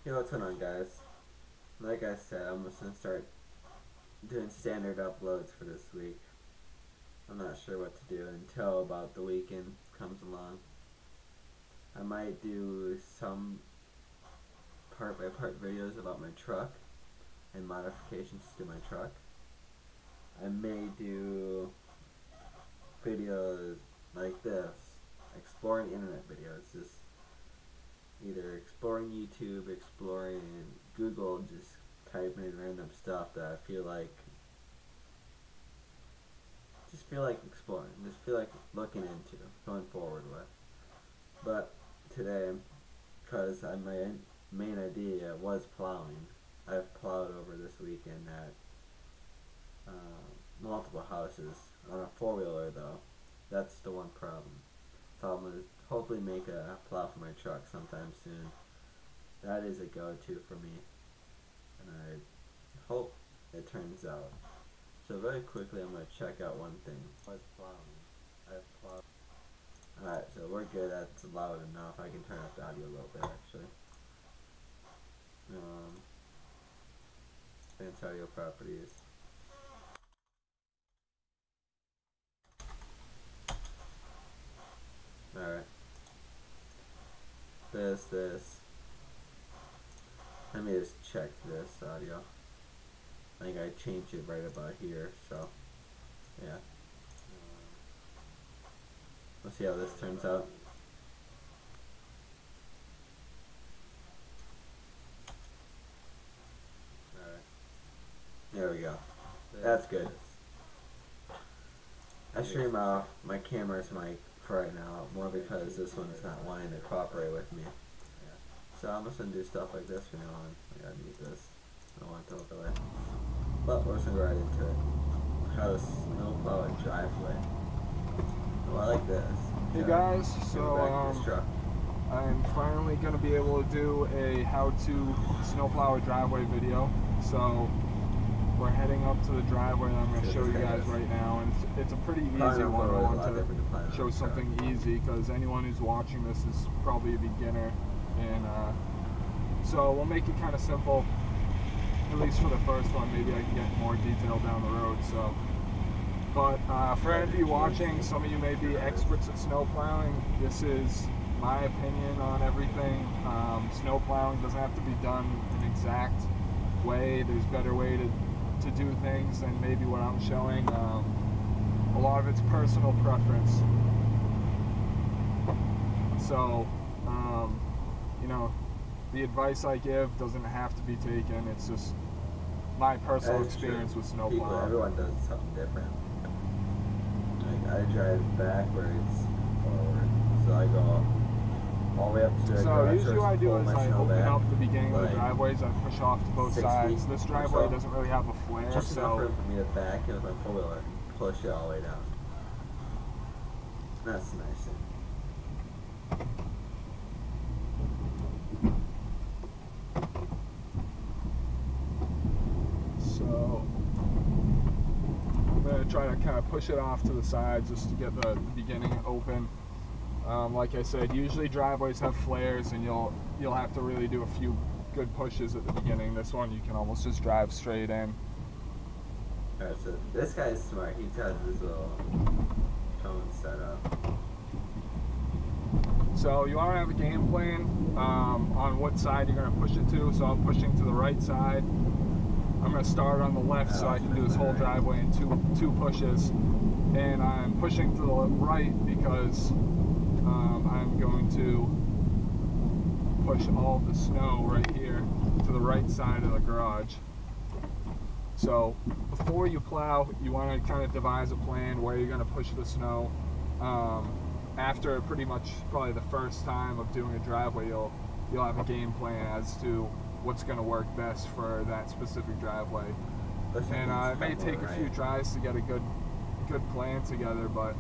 Yo, what's going on, guys? Like I said, I'm just gonna start doing standard uploads for this week. I'm not sure what to do until about the weekend comes along. I might do some part by part videos about my truck and modifications to my truck. I may do videos like this, exploring internet videos, just either exploring YouTube, exploring Google, just typing in random stuff that I feel like exploring, just feel like looking into, going forward with. But today, because my main idea was plowing, I've plowed over this weekend at multiple houses on a four-wheeler though. That's the one problem. So I'm going to hopefully make a plow for my truck sometime soon. That is a go-to for me, and I hope it turns out. So very quickly I'm going to check out one thing. What's plowing? I've plowed. Alright, so we're good. That's loud enough. I can turn up the audio a little bit actually. Advanced audio properties. Alright. This. Let me just check this audio. I think I changed it right about here, so yeah. Let's see how this turns out. Alright. There we go. That's good. I stream off my camera's mic for right now, more because this one's not wanting to cooperate with me. So I'm just going to do stuff like this from now on. I gotta mute this. I don't want it to overlay. But we're just going to go right into it. How to snowplow a driveway. Oh, I like this. Hey guys, so I'm finally going to be able to do a how to snowplow a driveway video. So we're heading up to the driveway and I'm going to show you guys right now. And it's a pretty easy one. I want to show something easy because anyone who's watching this is probably a beginner. And so we'll make it kind of simple, at least for the first one. Maybe I can get more detail down the road. So, but for any of you watching, some of you may be experts at snow plowing. This is my opinion on everything. Snow plowing doesn't have to be done an exact way. There's better way to do things than maybe what I'm showing. A lot of it's personal preference. So you know, the advice I give doesn't have to be taken. It's just my personal experience with snowplowing. Everyone does something different. Like I drive backwards, forward, so I go all the way up to the So usually what I do is I open up the beginning of the driveways. I push off to both sides. This driveway doesn't really have a flare, just enough room for me to back in with my four-wheeler and push it all the way down. That's the nice thing. So I'm going to try to kind of push it off to the side just to get the beginning open. Like I said, usually driveways have flares and you'll have to really do a few good pushes at the beginning. This one you can almost just drive straight in. Alright, so this guy's smart. He's got this little cone set up. So you want to have a game plan on what side you're going to push it to. So I'm pushing to the right side. I'm going to start on the left so I can do this whole driveway in two pushes. And I'm pushing to the right because I'm going to push all the snow right here to the right side of the garage. So before you plow, you want to kind of devise a plan where you're going to push the snow. After pretty much probably the first time of doing a driveway, you'll have a game plan as to what's going to work best for that specific driveway. And it may take a few tries to get a good plan together, but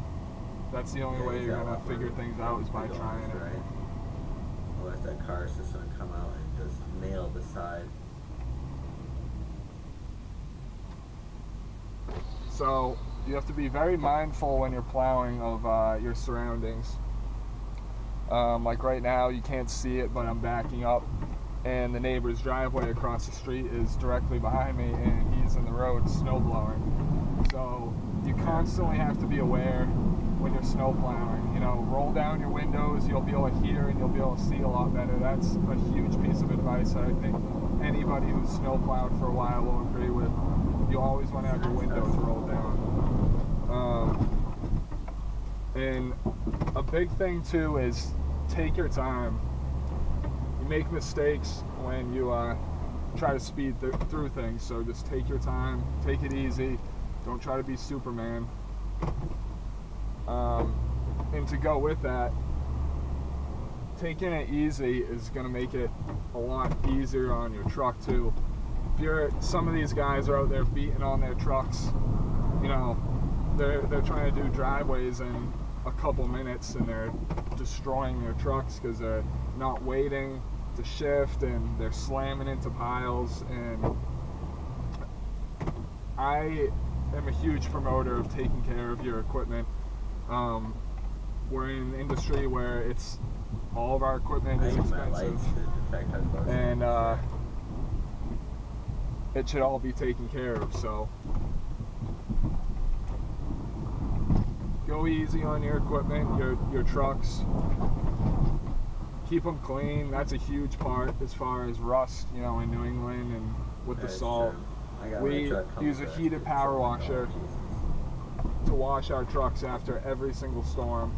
that's the only way you're going to figure things out is by trying it. Right? Otherwise that car is just going to come out and just nail the side. So you have to be very mindful when you're plowing of your surroundings. Like right now you can't see it, but I'm backing up and the neighbor's driveway across the street is directly behind me, and he's in the road snow blowing. So you constantly have to be aware when you're snow plowing. You know, roll down your windows, you'll be able to hear and you'll be able to see a lot better. That's a huge piece of advice that I think anybody who's snow plowed for a while will agree with. You always want to have your windows rolled down. And a big thing too is take your time. You make mistakes when you try to speed through things, so just take your time, take it easy, don't try to be Superman. And to go with that, taking it easy is going to make it a lot easier on your truck too. If you're, some of these guys are out there beating on their trucks, you know, they're trying to do driveways in a couple minutes and they're destroying their trucks because they're not waiting to shift and they're slamming into piles. And I am a huge promoter of taking care of your equipment. We're in an industry where it's all of our equipment is expensive, and it should all be taken care of. So go easy on your equipment, your trucks. Keep them clean. That's a huge part as far as rust, you know, in New England and with the salt. We use a heated power washer to wash our trucks after every single storm.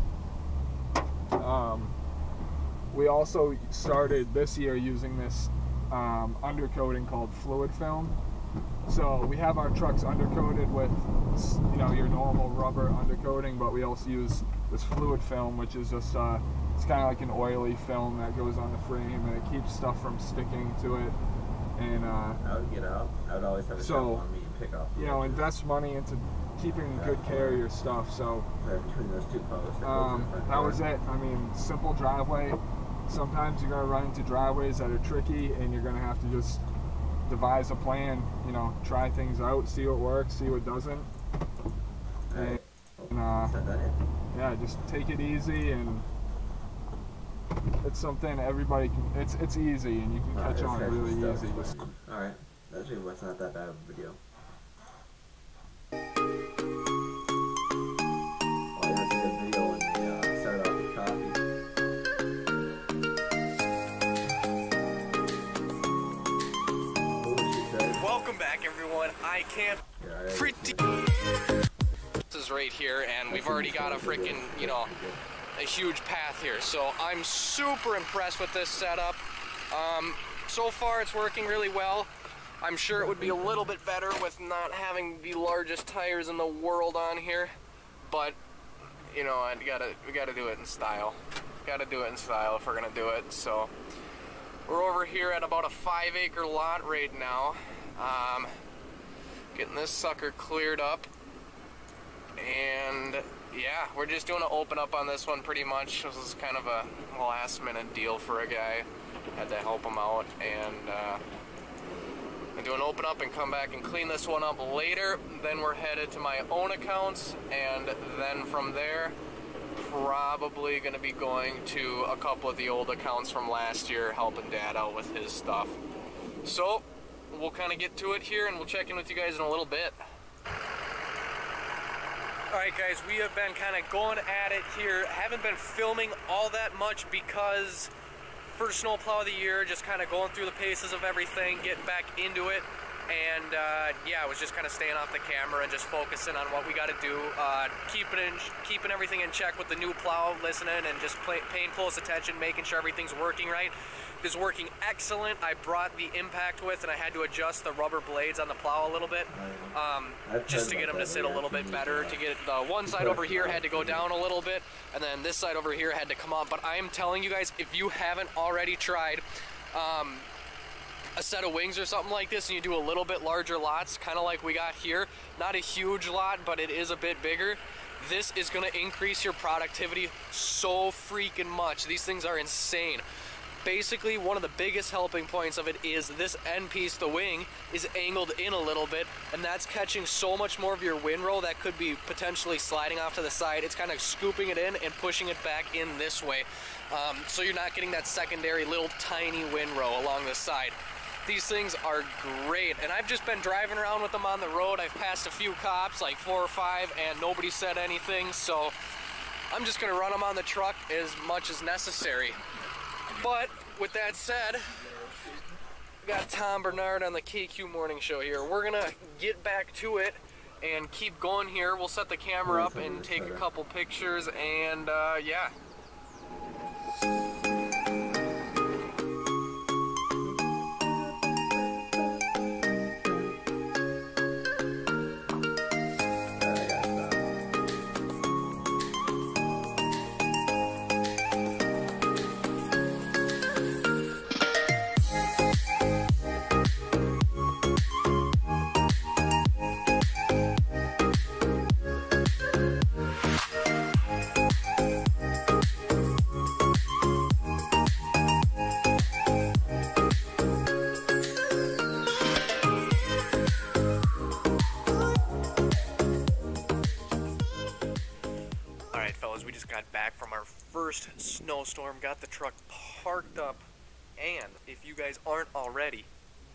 We also started this year using this undercoating called fluid film. So we have our trucks undercoated with, you know, your normal rubber undercoating, but we also use this fluid film, which is just it's kind of like an oily film that goes on the frame, and it keeps stuff from sticking to it. And I would get out. I would always have a shop on me and pick off. You know, invest money into keeping good care of your stuff. So between those two posts, that was it. I mean, simple driveway. Sometimes you're gonna run into driveways that are tricky, and you're gonna have to just devise a plan. You know, try things out, see what works, see what doesn't. And yeah, just take it easy, and it's something everybody can. It's easy, and you can catch on really easy. All right, that actually was not that bad of a video. Welcome back, everyone. I can't pretty. This is right here, and we've already got a freaking, you know, a huge path here. So I'm super impressed with this setup. So far, it's working really well. I'm sure it would be a little bit better with not having the largest tires in the world on here, but you know, we gotta do it in style. Gotta do it in style if we're gonna do it. So we're over here at about a 5-acre lot right now. Getting this sucker cleared up, and yeah, we're just doing an open up on this one pretty much. This is kind of a last minute deal for a guy. Had to help him out, and I do an open up and come back and clean this one up later. Then we're headed to my own accounts, and then from there probably going to be going to a couple of the old accounts from last year, helping Dad out with his stuff. So we'll kind of get to it here, and we'll check in with you guys in a little bit. Alright guys, we have been kind of going at it here. Haven't been filming all that much because first snowplow of the year, just kind of going through the paces of everything, getting back into it. And yeah, I was just kind of staying off the camera and just focusing on what we got to do, keeping everything in check with the new plow, listening and just paying close attention, making sure everything's working right. It's working excellent. I brought the impact with, and I had to adjust the rubber blades on the plow a little bit, just to get them to sit a little bit better. To get the one side over here had to go down a little bit, and then this side over here had to come up. But I am telling you guys, if you haven't already tried a set of wings or something like this, and you do a little bit larger lots, kind of like we got here, not a huge lot, but it is a bit bigger, this is going to increase your productivity so freaking much. These things are insane. Basically, one of the biggest helping points of it is this end piece, the wing, is angled in a little bit, and that's catching so much more of your windrow that could be potentially sliding off to the side. It's kind of scooping it in and pushing it back in this way. So you're not getting that secondary little tiny windrow along the side. These things are great, and I've just been driving around with them on the road. I've passed a few cops, like 4 or 5, and nobody said anything, so I'm just gonna run them on the truck as much as necessary. But with that said, we got Tom Bernard on the KQ Morning Show here. We're gonna get back to it and keep going here. We'll set the camera up and take a couple pictures, and yeah. We just got back from our first snowstorm, got the truck parked up, and if you guys aren't already,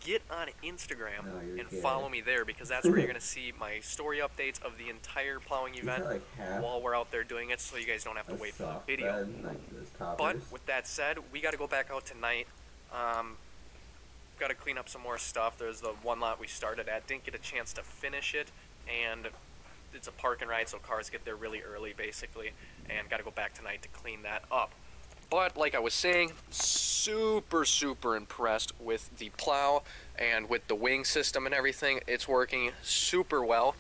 get on Instagram and follow me there, because that's where you're going to see my story updates of the entire plowing event while we're out there doing it, so you guys don't have to wait for the video. But with that said, we got to go back out tonight. Got to clean up some more stuff. There's the one lot we started at, didn't get a chance to finish it, and it's a park and ride, so cars get there really early basically, and got to go back tonight to clean that up. But like I was saying, super impressed with the plow and with the wing system and everything. It's working super well.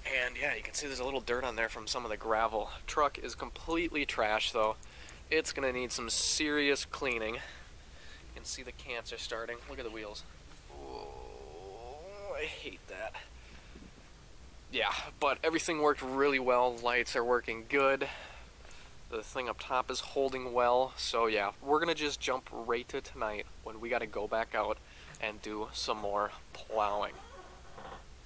And yeah, you can see there's a little dirt on there from some of the gravel. Truck is completely trash though. It's gonna need some serious cleaning. You can see the cants are starting. Look at the wheels. Oh, I hate that. Yeah, but everything worked really well. Lights are working good. The thing up top is holding well. So yeah, we're gonna just jump right to tonight when we gotta go back out and do some more plowing.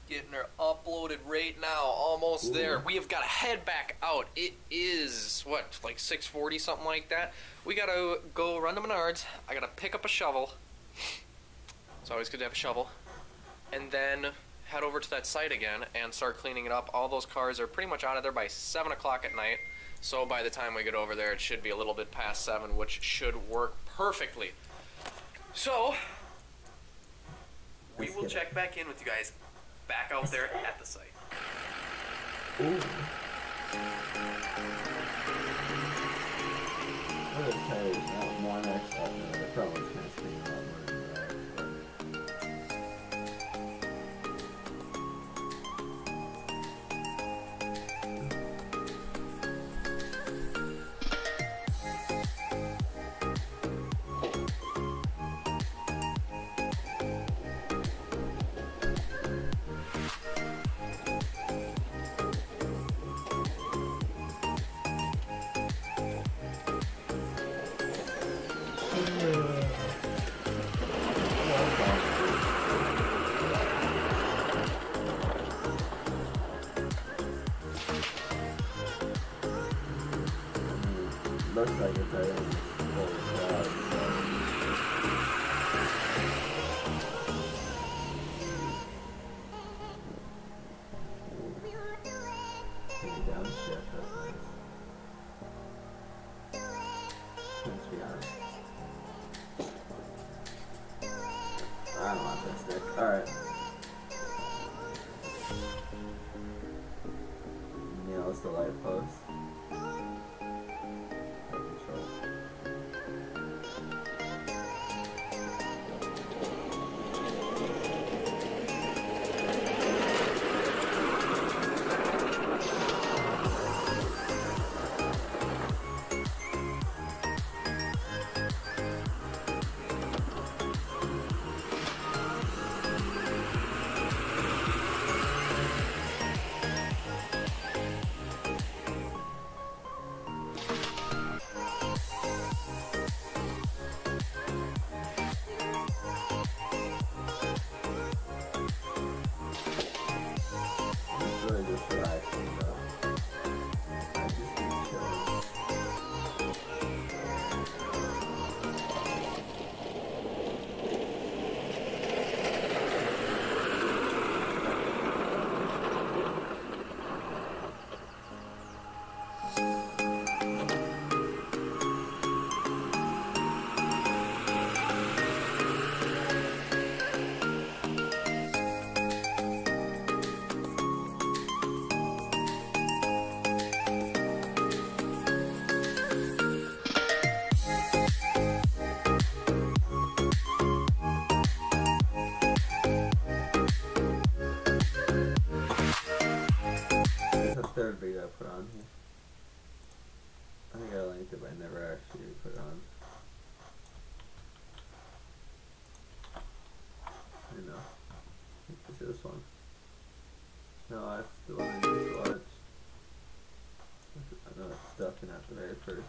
Getting her uploaded right now, almost there. We have got to head back out. It is, what, like 6:40, something like that. We gotta go run to Menards. I gotta pick up a shovel. It's always good to have a shovel. And then head over to that site again and start cleaning it up. All those cars are pretty much out of there by 7 o'clock at night. So by the time we get over there, it should be a little bit past 7, which should work perfectly. So, we will check back in with you guys back out there at the site. Ooh. What is tires? Not one extra. The front one's kind of spinning a lot more than the back. Looks like it's right in full crowd, downshift, that's nice. Let's be honest. I don't want that stick. Alright. Nails the light post.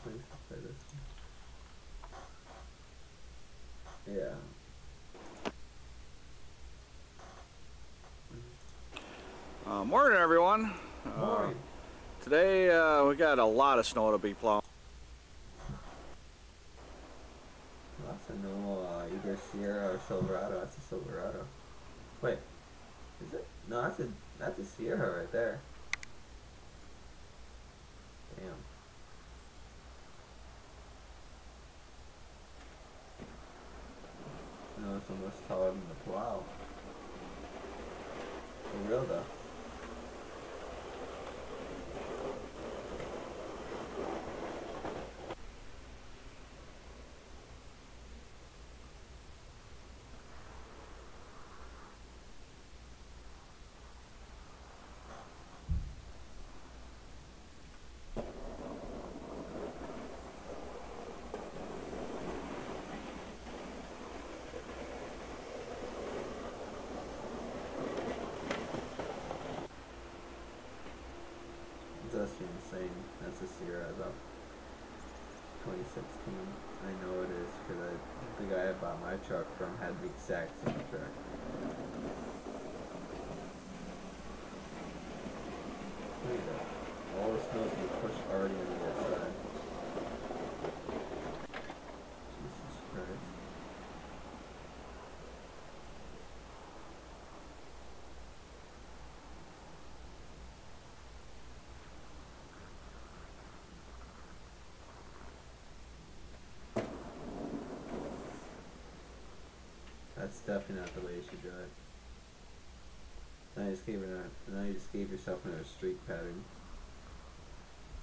Please play this one. Yeah. Morning, everyone. Morning. Today we got a lot of snow to be plowing. That's a normal either Sierra or Silverado. That's a Silverado. Wait, is it? No, that's a Sierra right there. Damn. No, it's almost taller than the plow. For real though. That's insane. That's a Sierra though. 2016. I know it is because the guy I bought my truck from had the exact same truck. Look at that. All the snow's been pushed already into that side. Jesus Christ. That's definitely not the way you should drive. Now you just gave yourself another streak pattern.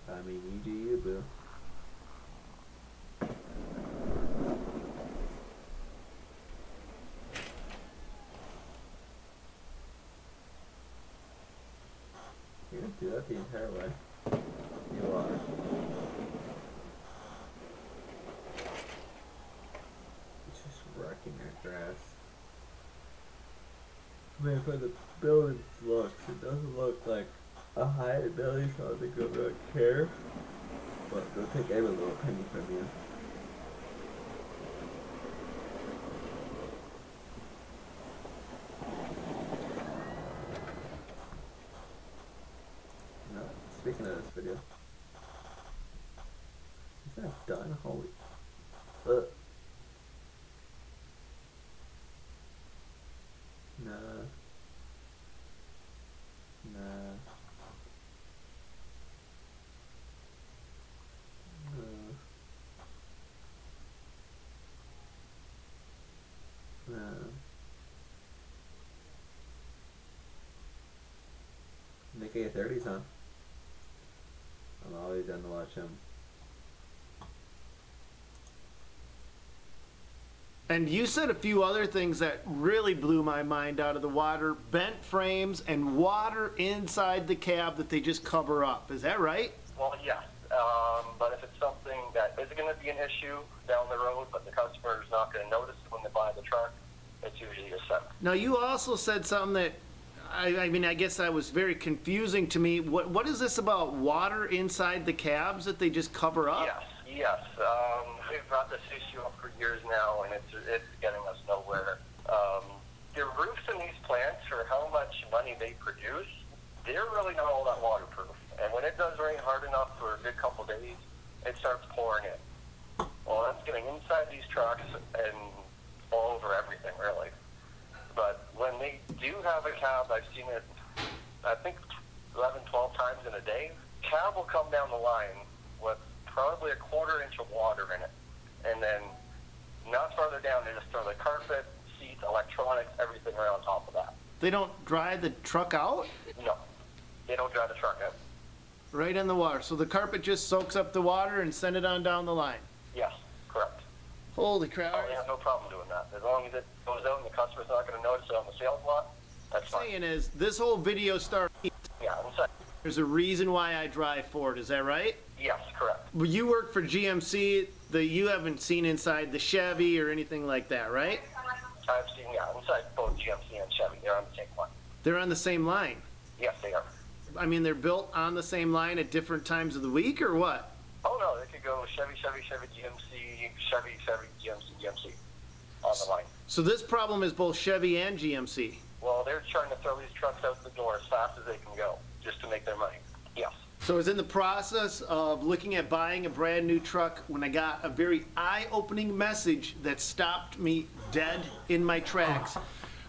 I mean, you do you, boo. You're gonna do that the entire way. You are. Just wrecking our grass. I mean, for the building's looks, it doesn't look like a high ability, so I don't think they'll really care. But they'll take every little penny from you. No, speaking of this video, is that done? Holy. Nah. Nah. Nah. Nick A30's on. I'm always down to watch him. And you said a few other things that really blew my mind out of the water. Bent frames and water inside the cab that they just cover up. Is that right? Well, yes. But if it's something that is going to be an issue down the road, but the customer is not going to notice it when they buy the truck, it's usually a set. Now, you also said something that, I mean, I guess that was very confusing to me. What is this about water inside the cabs that they just cover up? Yes. We've brought this issue up for years now, and it's getting us nowhere. The roofs in these plants, for how much money they produce, they're really not all that waterproof. And when it does rain hard enough for a good couple days, it starts pouring in. Well, that's getting inside these trucks and all over everything, really. But when they do have a cab, I've seen it, I think 11, 12 times in a day, cab will come down the line with probably a quarter-inch of water in it. And then not further down, they just throw the carpet, seats, electronics, everything right on top of that. They don't dry the truck out? No, they don't dry the truck out. Right in the water. So the carpet just soaks up the water and send it on down the line? Yes, correct. Holy crap. Oh, we have no problem doing that. As long as it goes out and the customer's not going to notice it on the sales lot, that's What I'm saying is, this whole video started. Yeah, inside. There's a reason why I drive Ford, is that right? Yes, correct. Well, you work for GMC, you haven't seen inside the Chevy or anything like that, right? I've seen, inside both GMC and Chevy. They're on the same line. They're on the same line. Yes, they are. I mean, they're built on the same line at different times of the week, or what? Oh, no, they could go Chevy, GMC, Chevy, GMC on the line. So this problem is both Chevy and GMC. Well, they're trying to throw these trucks out the door as fast as they can go, just to make their money. Yes. So I was in the process of looking at buying a brand new truck when I got a very eye-opening message that stopped me dead in my tracks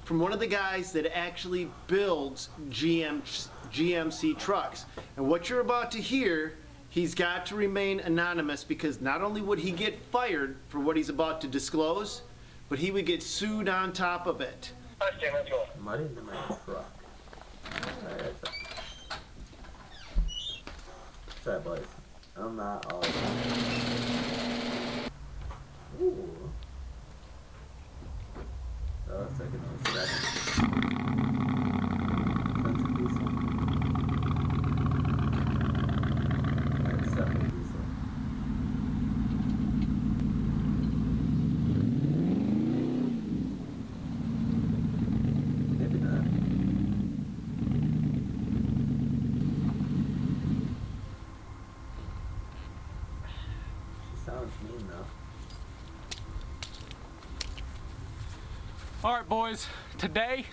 from one of the guys that actually builds GMC trucks. And what you're about to hear, he's got to remain anonymous, because not only would he get fired for what he's about to disclose, but he would get sued on top of it. Okay, let's go. Mud into my truck. Alright, sorry, boys. I'm not all. Ooh. That looks like another 7. That's a diesel. That's definitely diesel. Maybe not. She sounds mean though. All right, boys, today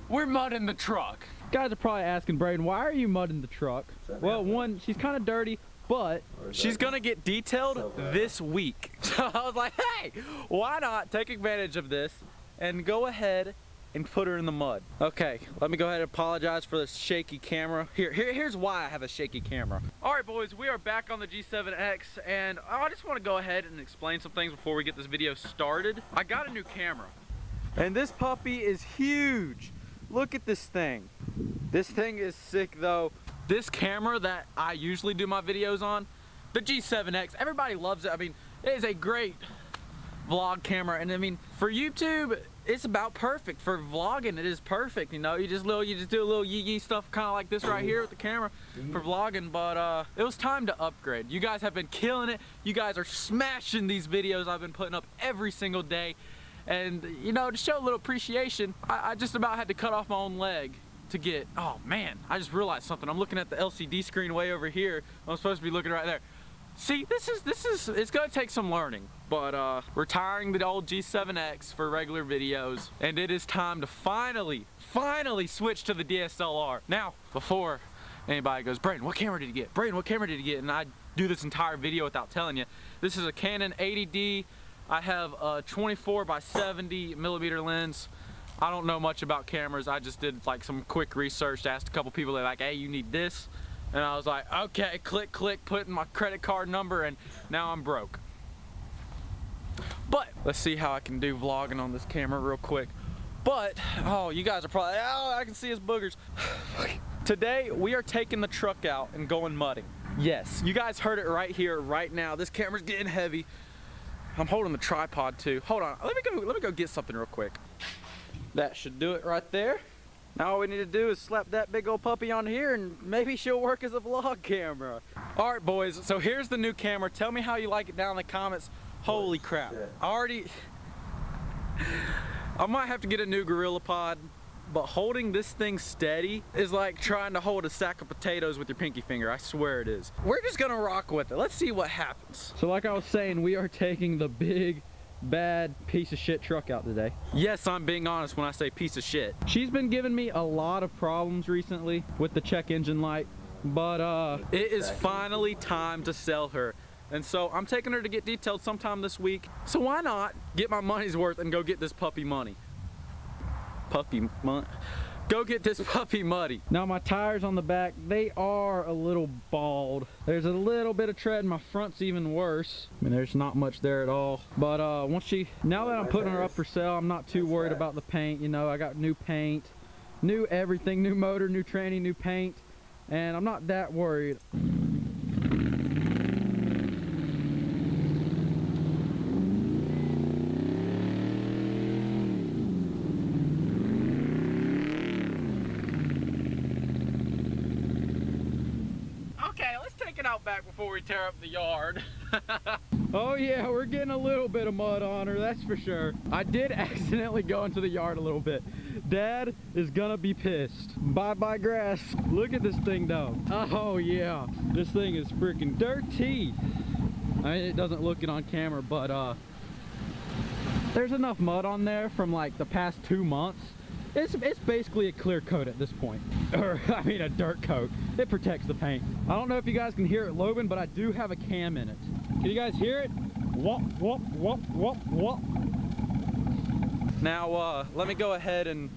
we're mudding the truck. Guys are probably asking, Braden, why are you mudding the truck? Well, one, she's kind of dirty, but She's gonna get detailed this week. So I was like, hey, why not take advantage of this and go ahead and put her in the mud. Okay, let me go ahead and apologize for this shaky camera. Here's why I have a shaky camera. All right, boys, we are back on the G7X, and I just want to go ahead and explain some things before we get this video started. I got a new camera, and this puppy is huge. Look at this thing. This thing is sick, though. This camera that I usually do my videos on, the G7X, everybody loves it. I mean, it is a great vlog camera, and I mean, for YouTube, it's about perfect. For vlogging, it is perfect. You know, you just do a little yee stuff, kind of like this right here with the camera for vlogging. But it was time to upgrade. You guys have been killing it. You guys are smashing these videos I've been putting up every single day. And you know, to show a little appreciation, I just about had to cut off my own leg to get. Oh man, I just realized something. I'm looking at the LCD screen way over here. I'm supposed to be looking right there. See, this is it's gonna take some learning, but retiring the old G7X for regular videos, and it is time to finally switch to the DSLR. Now, before anybody goes, Braden, what camera did you get? Braden, what camera did you get? And I do this entire video without telling you. This is a Canon 80D. I have a 24 by 70 millimeter lens. I don't know much about cameras. I just did like some quick research, asked a couple people, they're like, hey, you need this. And I was like, okay, click, put in my credit card number, and now I'm broke. But let's see how I can do vlogging on this camera real quick. But, oh, you guys are probably, oh, I can see his boogers. Today, we are taking the truck out and going mudding. Yes, you guys heard it right here, right now. This camera's getting heavy. I'm holding the tripod too. Hold on, let me go get something real quick. That should do it right there. Now all we need to do is slap that big old puppy on here, and maybe she'll work as a vlog camera. All right, boys, so here's the new camera. Tell me how you like it down in the comments. Holy crap. I might have to get a new GorillaPod, but holding this thing steady is like trying to hold a sack of potatoes with your pinky finger. I swear it is. We're just gonna rock with it. Let's see what happens. so like I was saying, we are taking the big, bad piece of shit truck out today. Yes, I'm being honest when I say piece of shit. She's been giving me a lot of problems recently with the check engine light, but it is finally time to sell her. And so I'm taking her to get detailed sometime this week. So why not get my money's worth and go get this puppy money? Go get this puppy muddy. now my tires on the back, they are a little bald. There's a little bit of tread, my front's even worse. I mean, there's not much there at all. But now that I'm putting her up for sale, I'm not too worried about the paint. You know, I got new paint, new everything, new motor, new tranny, new paint, and I'm not that worried. Out back before we tear up the yard. Oh yeah, we're getting a little bit of mud on her, that's for sure. I did accidentally go into the yard a little bit. Dad is gonna be pissed. Bye grass. Look at this thing though. Oh yeah, this thing is freaking dirty. I mean, it doesn't look it on camera, but there's enough mud on there from like the past 2 months. It's basically a clear coat at this point. Or, I mean, a dirt coat. It protects the paint. I don't know if you guys can hear it loading, but I do have a cam in it. Can you guys hear it? Whoop, whoop, whoop, whoop, whoop. Now, let me go ahead and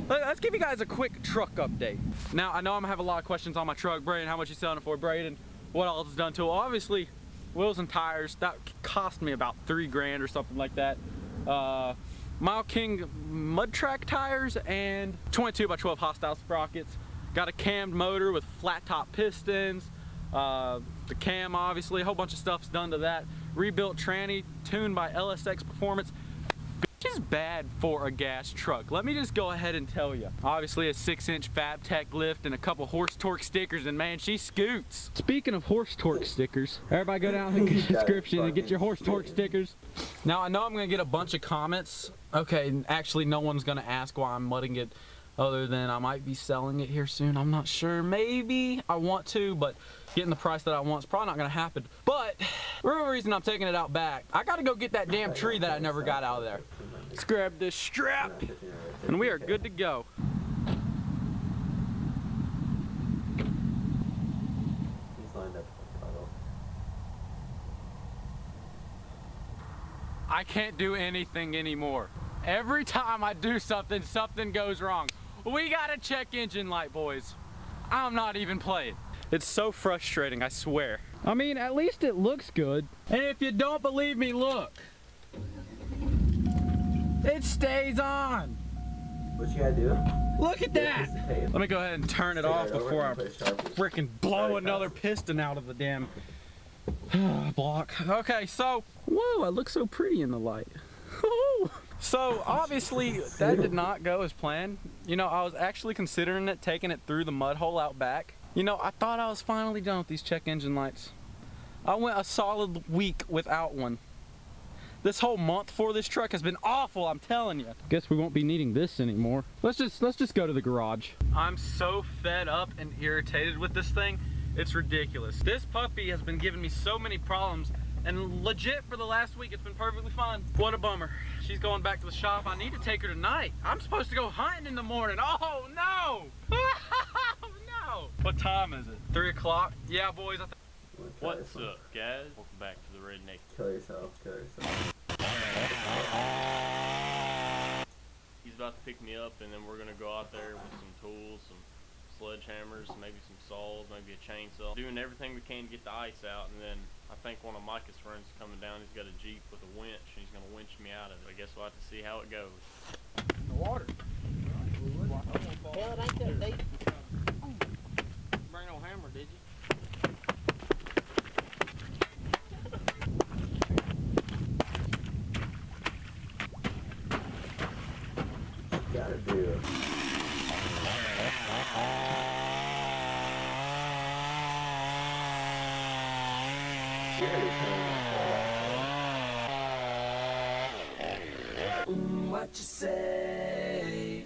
let's give you guys a quick truck update. Now, I know I'm gonna have a lot of questions on my truck. Braden, how much you selling it for? Braden, what else is done to it? Well, obviously, wheels and tires, that cost me about 3 grand or something like that. Mile King mud track tires and 22 by 12 hostile sprockets. Got a cammed motor with flat top pistons. The cam, obviously, a whole bunch of stuff's done to that. Rebuilt tranny, tuned by LSX Performance. Bitch is bad for a gas truck. Let me just go ahead and tell you. Obviously a 6-inch Fab Tech lift and a couple horse torque stickers, and man, she scoots. Speaking of horse torque stickers, everybody go down in the description and get your horse torque stickers. Now I know I'm gonna get a bunch of comments. Okay, actually no one's gonna ask why I'm mudding it, other than I might be selling it here soon. I'm not sure. Maybe I want to, but getting the price that I want is probably not gonna happen. But the real reason I'm taking it out back, I gotta go get that damn tree that I never got out of there. Let's grab this strap and we are good to go. He's lined up for the puddle. I can't do anything anymore. Every time I do something, something goes wrong. We gotta check engine light, boys. I'm not even playing. It's so frustrating, I swear. I mean, at least it looks good. And if you don't believe me, look. It stays on. What you gotta do? Look at that. Let me go ahead and turn it off before I freaking blow another piston out of the damn block. Okay, so, whoa, I look so pretty in the light. So obviously that did not go as planned. You know, I was actually considering it, taking it through the mud hole out back. You know, I thought I was finally done with these check engine lights. I went a solid week without one. This whole month for this truck has been awful, I'm telling you. Guess we won't be needing this anymore. Let's just go to the garage. I'm so fed up and irritated with this thing. It's ridiculous. This puppy has been giving me so many problems, and legit for the last week it's been perfectly fine. What a bummer. She's going back to the shop. I need to take her tonight. I'm supposed to go hunting in the morning. Oh no! Oh no! What time is it? 3 o'clock? Yeah, boys. What's up, guys? Welcome back to the Redneck. Kill yourself, kill yourself. He's about to pick me up, and then we're gonna go out there with some tools, some sledgehammers, maybe some saws, maybe a chainsaw. Doing everything we can to get the ice out, and then I think one of Micah's friends is coming down. He's got a Jeep with a winch, and he's gonna winch me out of it. I guess we'll have to see how it goes. In the water. Hell, it ain't that deep. Bring no hammer, did you? Gotta do. What you say?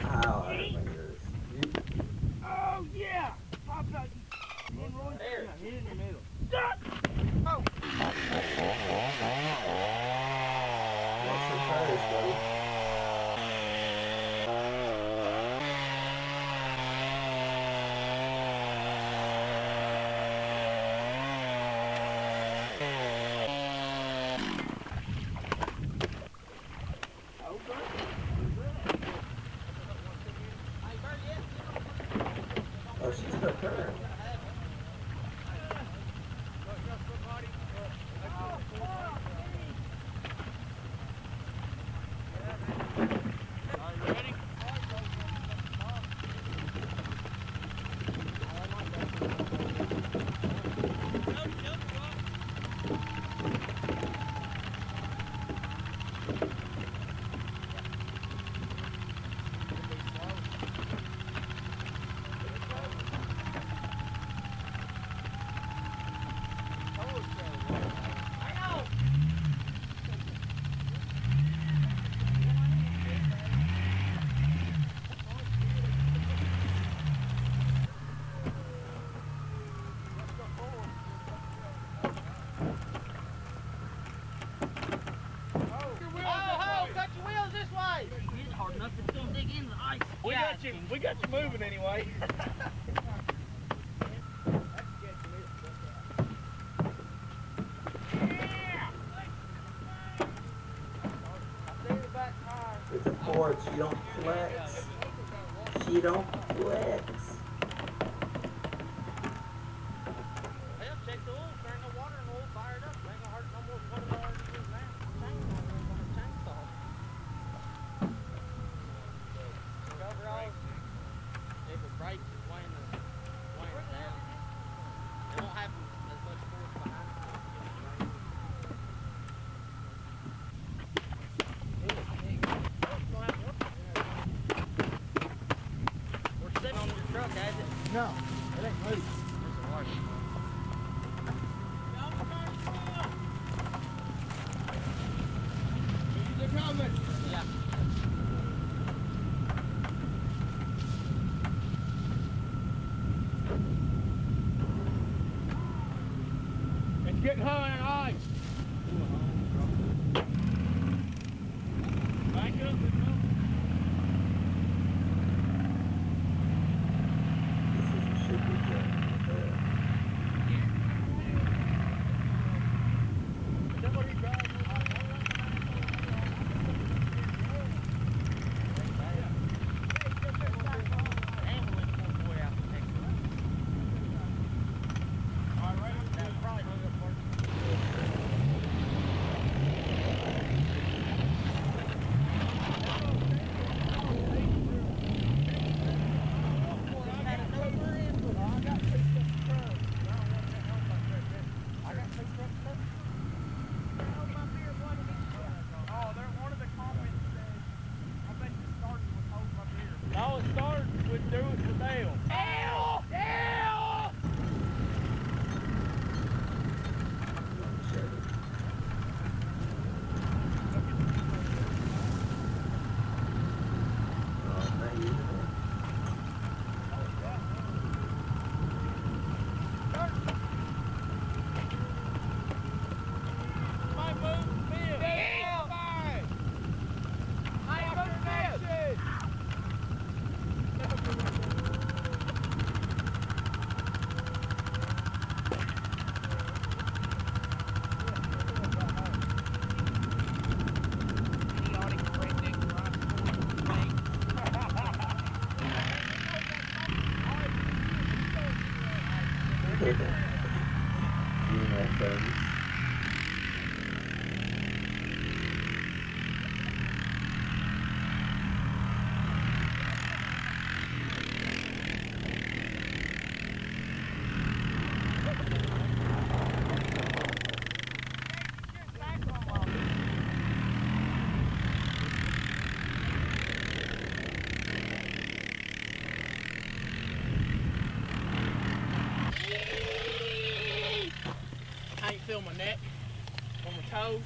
Ow, I hit my ears. Oh yeah! Pop that. There. Hit in the middle. Oh. What's the tires, buddy? We got you moving anyway. It's a porch. You don't flex. She don't flex. Check the oil, turn the water and oil, fire it up. Ain't gonna hurt no more than what it already is now. Chainsaw runs on a chainsaw. Cover all. If it breaks, it's weighing it down. It won't have as much force behind it. We're sitting on your truck, has it? No, it ain't moving. Yeah. It's getting high and high. Back up. No, it started with doing it with Dale. Dale! Dale! I ain't feel my neck on my toes.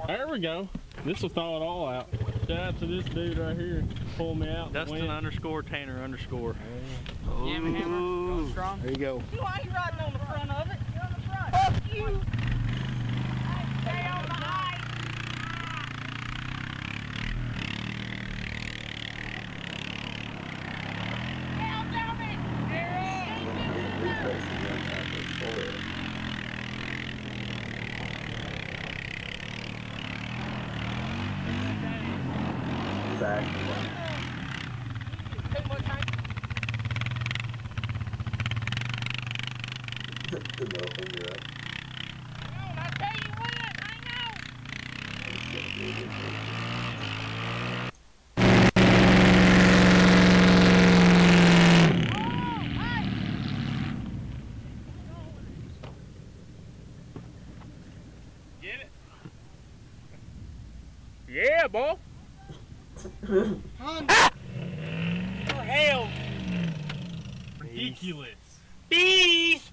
There we go. This will thaw it all out. Shout out to this dude right here. Pull me out. Dustin _ Tanner _ Yammy hammer, going strong. There you go. Why are you riding on the front of it? You're on the front. Fuck you! Stay on the high. Hell, damn Too much height. The middle finger up. I tell you what, I know. Get it? Yeah, boy. For hell. Ridiculous. Beast!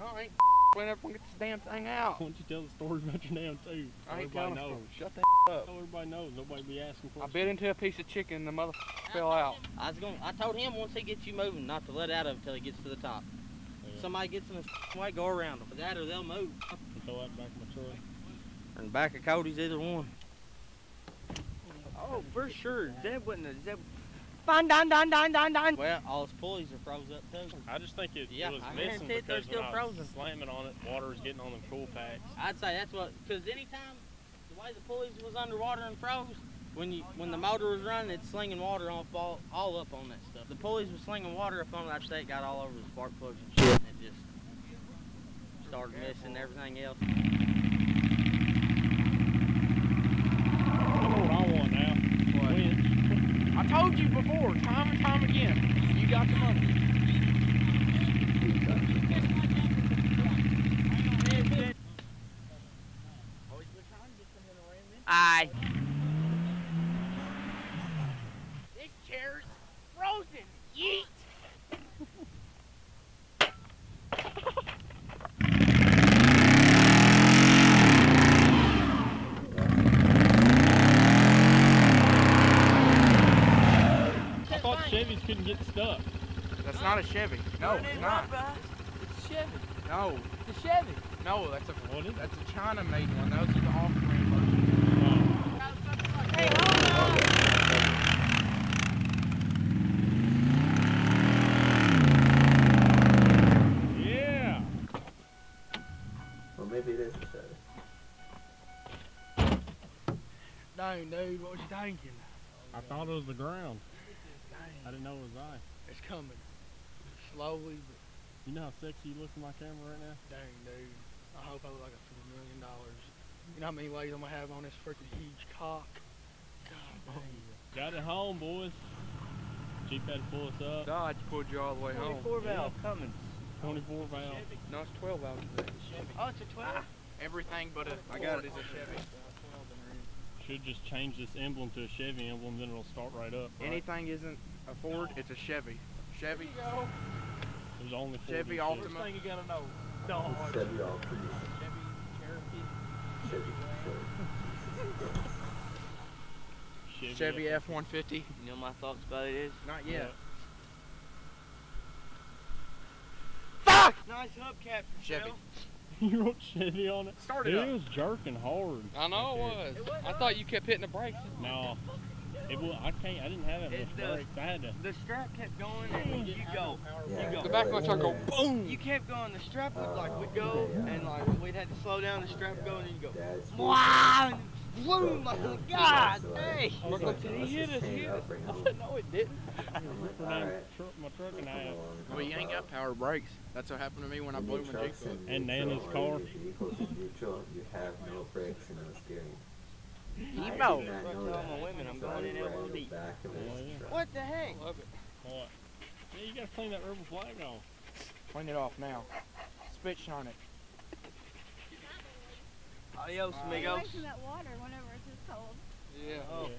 I ain't whenever we get this damn thing out. Why don't you tell the story about your damn tooth? I ain't telling them. Shut the up. So everybody knows. Nobody be asking for I bit into a piece of chicken and the mother fell out. I told him once he gets you moving not to let out of him until he gets to the top. Yeah. somebody gets in this way, go around them. That or they'll move. Throw that back in my truck. In the back of Cody's, either one. Oh, for sure. That wasn't a... That... Well, all his pulleys are froze up too. I just think it Yeah, was I missing guarantee they're because still when I was frozen. slamming on it, water was getting on them cool packs. I'd say that's what, because anytime the way the pulleys was underwater and froze, when the motor was running, it's slinging water all up on that stuff. The pulleys was slinging water up on it after it got all over the spark plugs and shit, and it just started missing everything else. I know what I want now. What? Winch. I told you before, time and time again, you got the money. Aye. This chair's frozen. Yeet. I thought Chevys couldn't get stuck. That's not a Chevy. No, it's not. It's a Chevy. No, It's a Chevy. no, that's a What is it? that's a China made one. Those are the off-brand version. Hey, hold on. Yeah. Well, maybe it is a Chevy. Dang, dude, what was you thinking? I thought it was the ground. I didn't know it was ice. It's coming. Slowly, but You know how sexy you look in my camera right now? dang, dude. I hope I look like a $1 million. You know how many ladies I'm gonna have on this freaking huge cock? God dang. Got it home, boys. Jeep had to pull us up. Dodge pulled you all the way home. 24 valve coming. 24 valve. No, it's 12 valve today. Oh, it's a 12? Everything but a I got Ford it. is a Chevy. Should just change this emblem to a Chevy emblem, then it'll start right up. Right? Anything isn't a Ford, it's a Chevy. Chevy, There's only 40 Chevy Chevys. Altima. you gotta know. Chevy Altima. Chevy. Chevy F-150. You know my thoughts about it is? Not yet. Fuck! Nice hubcap. Chevy. You wrote Chevy on it? Start it Dude, up. it was jerking hard. I know right it was. I thought you kept hitting the brakes. No. It was, I didn't have that much brakes. I had to. The strap kept going and you go. Yeah, go. The back of my truck go boom. You kept going. The strap would like would go and like we'd had to slow down. The strap would go and then you go. Dad's Wow! Boom! Like, God dang! Look, He hit us. No, it didn't. Alright. My truck and a half. Well, you ain't got power brakes. That's what happened to me when I blew my Jeep up. And Nana's car. Vehicles in neutral, you have no brakes and no steering. You I know. did not know Tell that. my women I'm So going in I there ran one the deep. back of his truck. What the heck? Love it. What? Yeah, you gotta clean that rubber flag off. Clean it off now. Spitch on it. Adios, Stay amigos. away from that water whenever it's this cold. Yeah. Oh,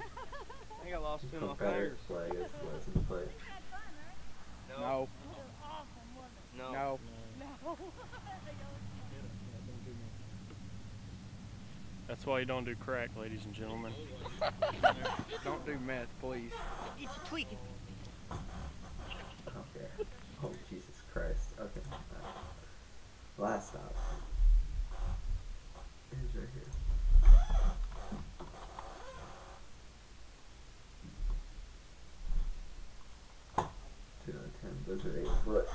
I think I lost two of my Confederate fingers. flag is license plate. You had fun, right? No. It was awesome, wasn't it? No. No. No. That's why you don't do crack, ladies and gentlemen. Don't do meth, please. It's tweaking. Okay. Oh, Jesus Christ. Okay. Alright. Last stop. Is right here. 2 out of 10. Those are 8 foot.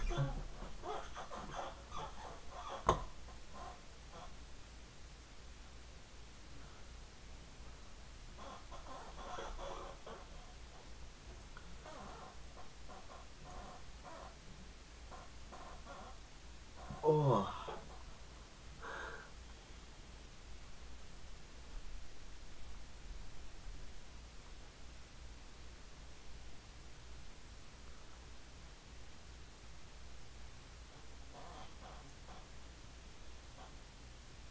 Oh.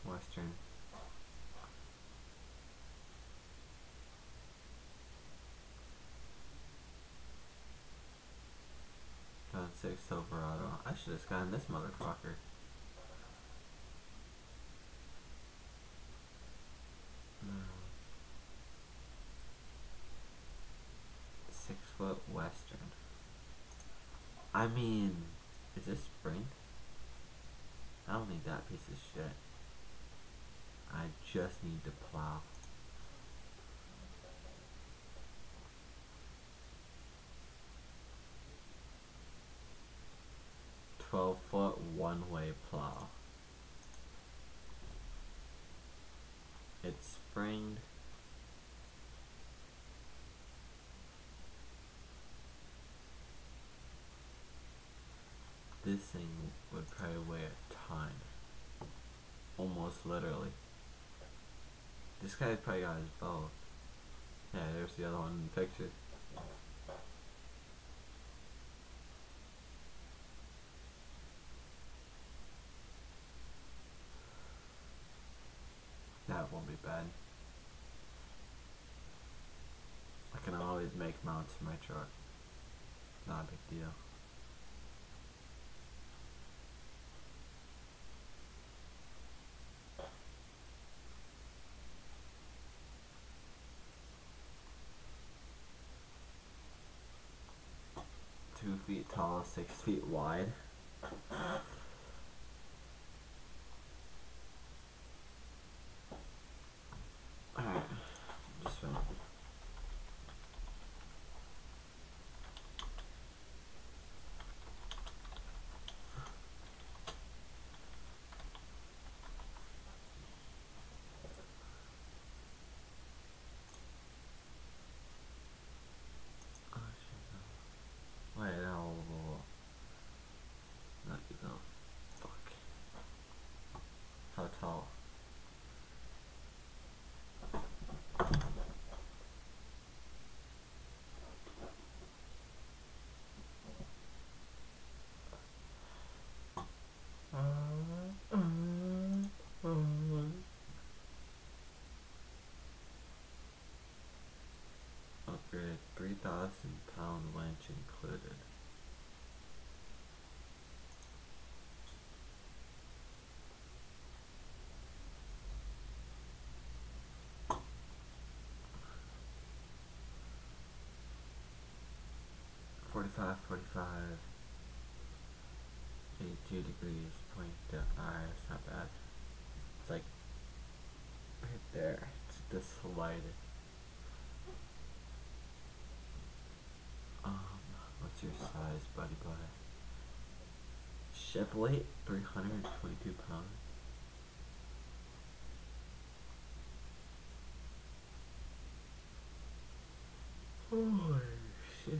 Western. Got 6 Silverado. I should have gotten this motherfucker. Hmm. 6 foot Western. I mean, is this spring? I don't need that piece of shit. I just need to plow. "12-foot one-way plow. It's springed. This thing would probably weigh a ton. Almost literally. This guy's probably got his bow. Yeah, there's the other one in the picture. That won't be bad. I can always make mounts for my truck. Not a big deal. "2 feet tall, 6 feet wide." Alright, just went. Oh shit, no. Wait, no. Not even. Fuck. How tall? Upgrade 3,000-pound winch included. "45, 45. 82 degrees. Point down. Alright, it's not bad. It's like right there. It's the slightest. What's your size, buddy boy? Ship weight 322 pounds. Holy shit.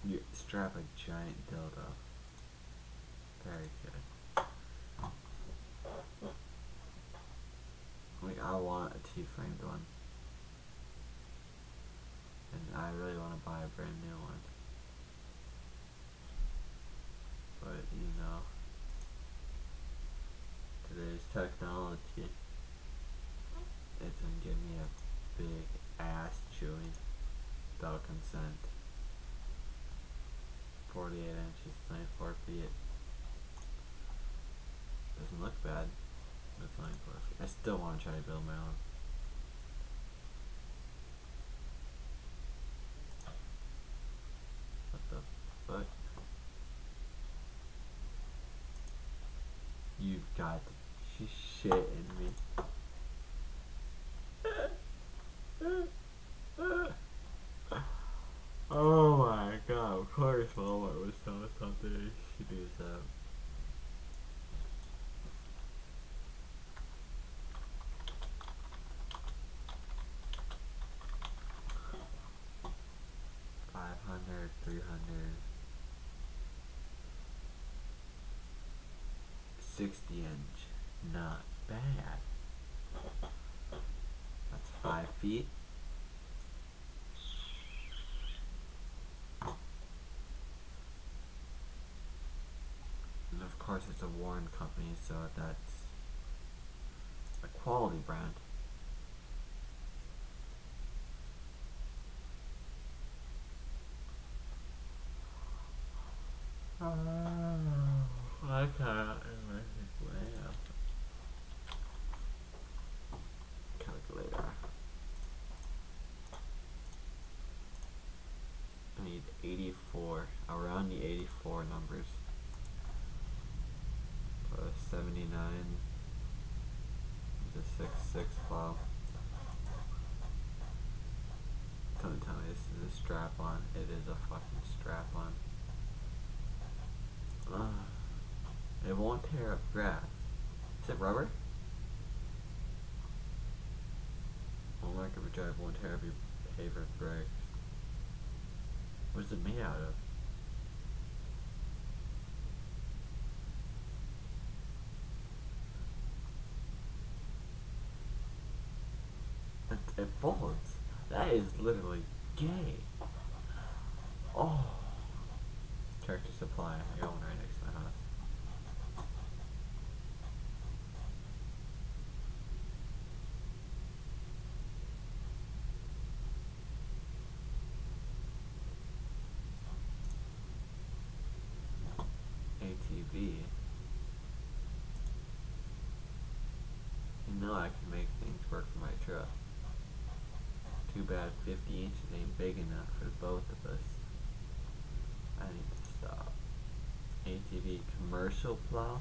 You strap a giant dildo. Very good. Like, I want a T-framed one. And I really want to buy a brand new one. But, you know, today's technology isn't giving me a big ass chewing without consent. 48 inches, 94 feet. Doesn't look bad. It's 94 feet. I still want to try to build my own. What the fuck? You've got shit in me. Oh my god, of course Walmart was telling something I should do that. $500, $300, 60-inch, not bad. That's 5 feet. And of course it's a Warren company, so that's a quality brand. I can't way up. Gotta go 6.6 plow. Don't tell me this is a strap on. It is a fucking strap on. It won't tear up grass. Is it rubber? Well, market for drive won't tear up your paver brakes. What is it made out of? It folds. That is literally gay. Oh. Tractor Supply. I got one right next to my house. ATV. You know I can make things work for my truck. Too bad 50 inches ain't big enough for both of us. I need to stop. ATV commercial plow?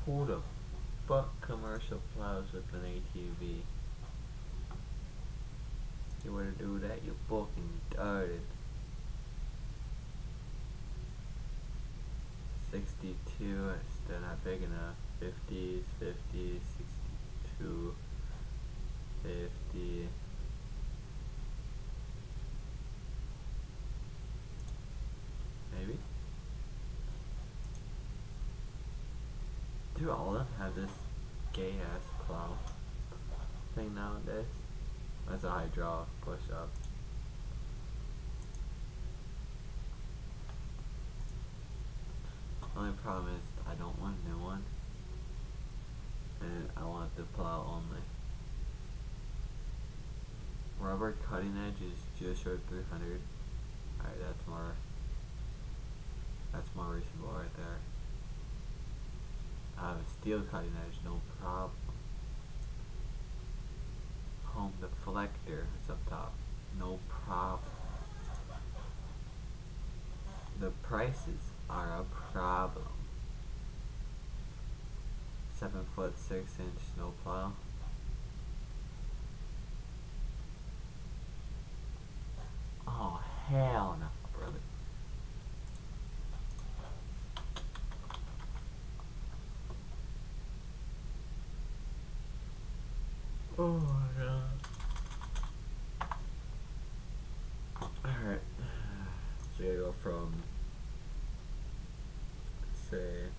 Who the fuck commercial plows with an ATV? You wanna do that, you fucking retarded. 62, it's still not big enough. 50s, 50s, 62, 50. Maybe? Do all of them have this gay ass plow thing nowadays? That's a hydraulic push up. Only problem is I don't want a new one, and I want the plow only. Rubber cutting edge is just short of 300. Alright, that's more reasonable right there. I have a steel cutting edge, no problem. Home deflector is up top, no problem. The prices are a problem. 7'6" snowplow. Oh hell no, brother. Oh my god. Alright. So you go from, say,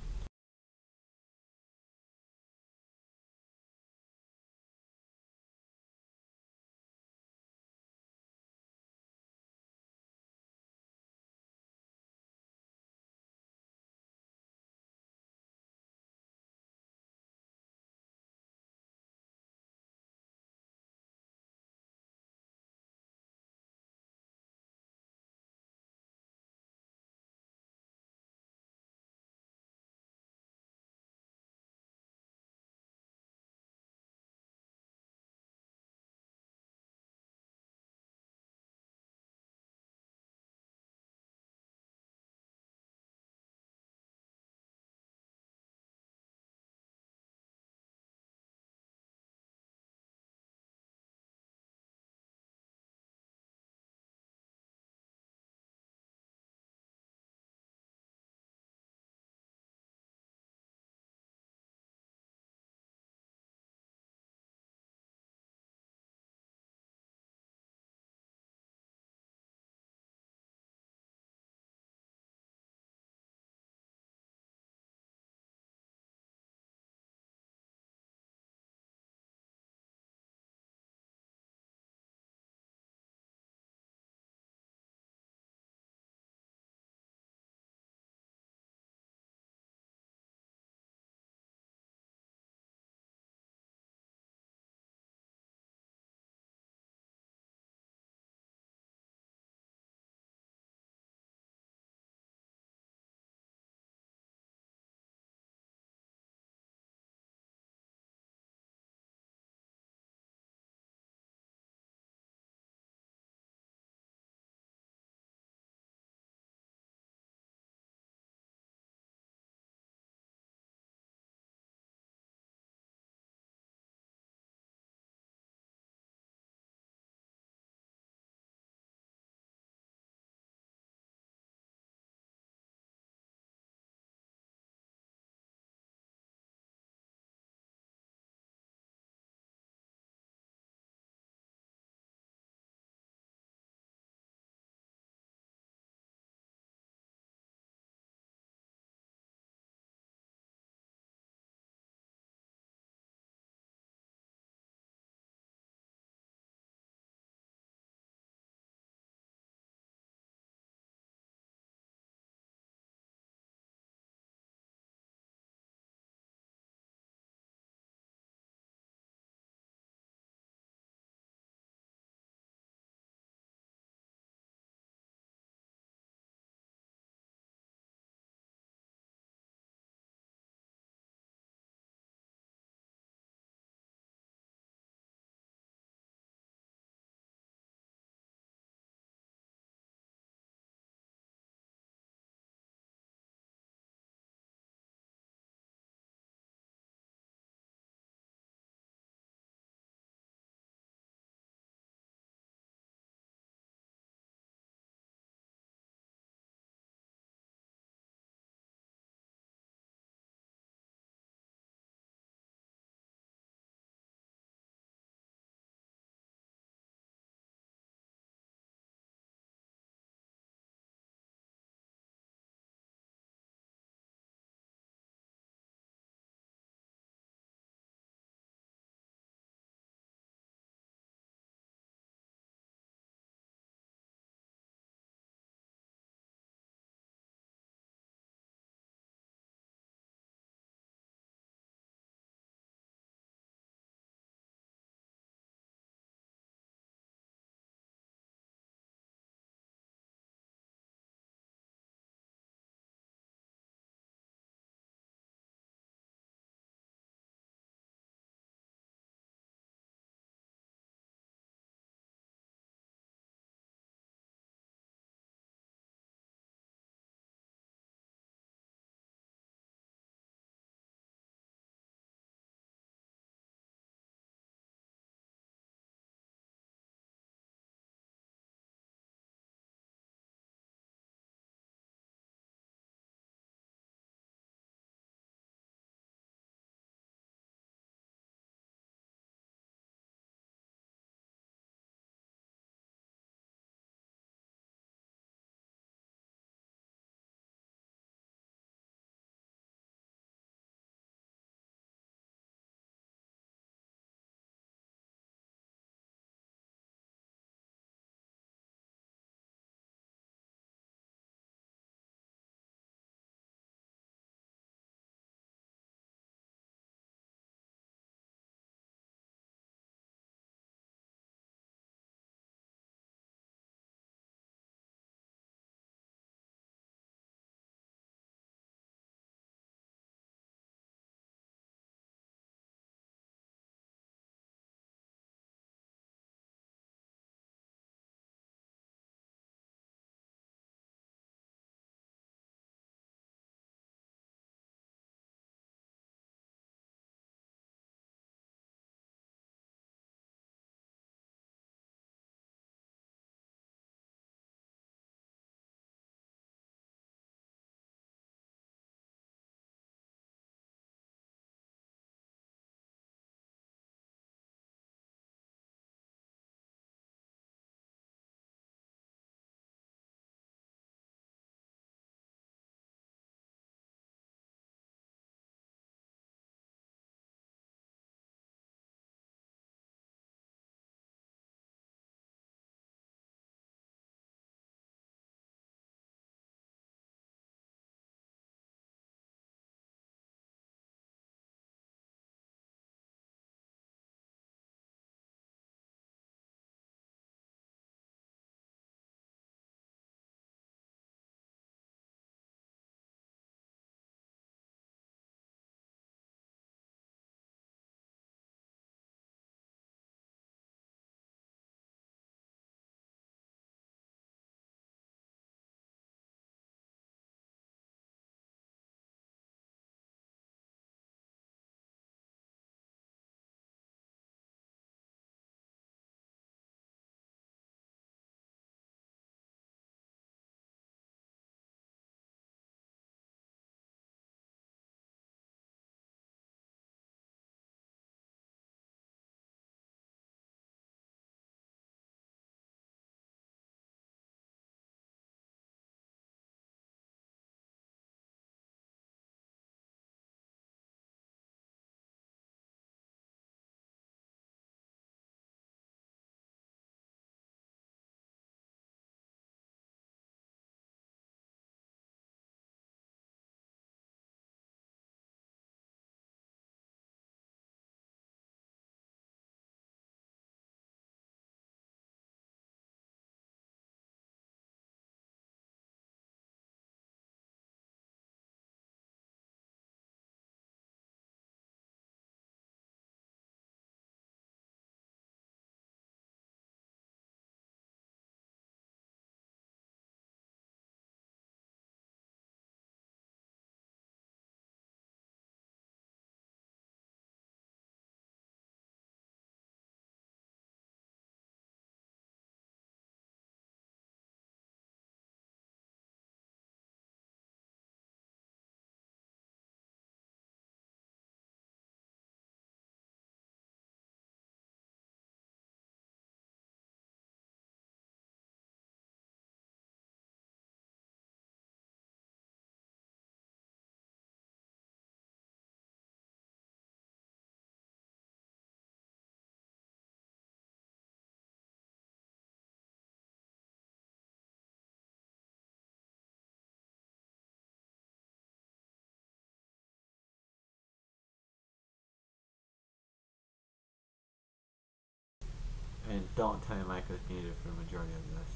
And don't tell me mic was muted for the majority of this.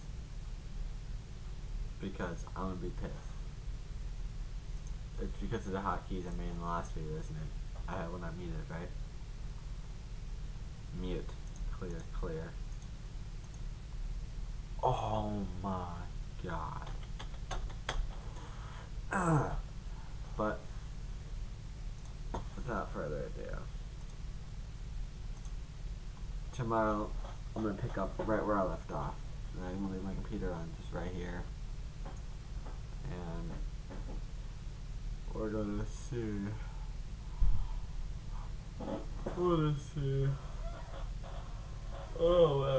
Because I'm gonna be pissed. It's because of the hotkeys I made in the last video, isn't it? I have one not muted, right? Mute. Clear, clear. Oh my god. But without further ado, tomorrow I'm gonna pick up right where I left off. And I'm gonna leave my computer on just right here. And we're gonna see. Oh well.